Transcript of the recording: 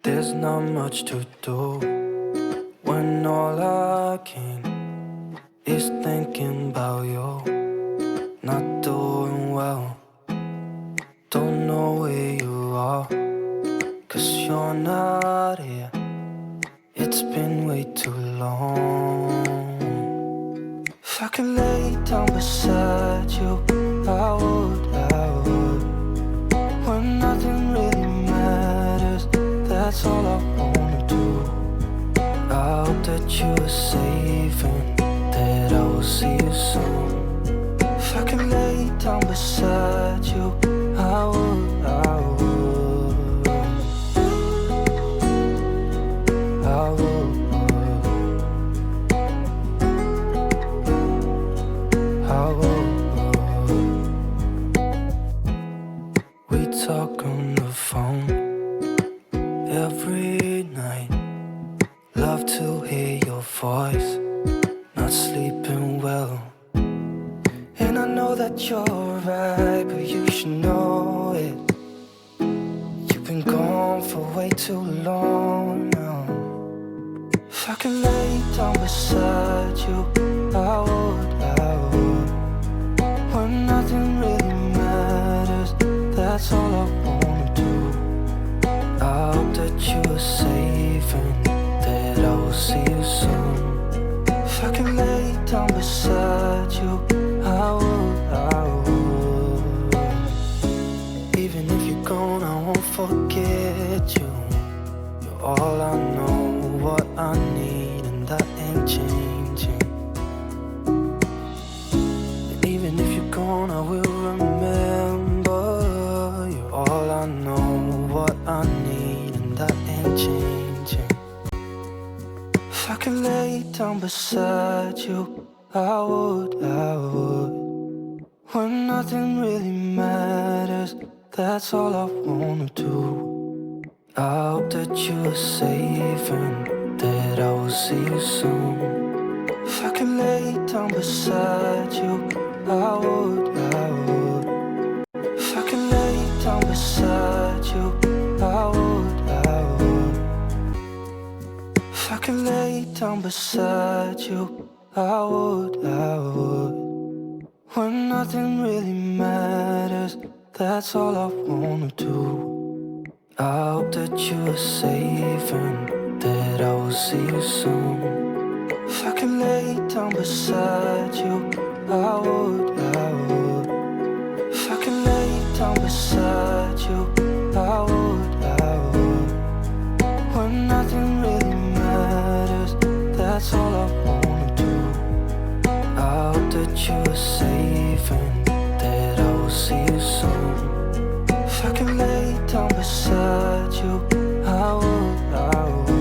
There's not much to do when all I can is thinking about you. Not doing well, don't know where you are, 'cause you're not here. It's been way too long. If I could lay down beside you, I would, when nothing really matters, that's all I wanna do. I hope that you are safe and that I will see you soon. If I could lay down beside you, I would, I would, I would, I would. We talk on the phone every night. Love to hear your voice, not sleeping well. And I know that you're right, but you should know it. You've been gone for way too long now. If I could lay down beside you, I would, I would. When nothing really matters, that's all I wanna do. I hope that you are safe and that I will see you soon. If I could lay down beside you, I would, I would. Even if you're gone, I won't forget you. You're all I know, what I need, and that ain't changing. And even if you're gone, I will remember. You're all I know, what I need, and that ain't changing. If I could lay down beside you, I would, I would. When nothing really matters, that's all I wanna do. I hope that you are safe and that I will see you soon. If I could lay down beside you, I would, I would. If I could lay down beside you, I would, I would. If I could lay down beside you, I would, I would. When nothing really matters, that's all I wanna do. I hope that you are safe and that I will see you soon. If I could lay down beside you, I would, I would. If I could lay down beside you, I would, I would. When nothing really matters, that's all I wanna do. I hope that you are safe and that I will see you soon. If I could lay down beside you, I would, I would.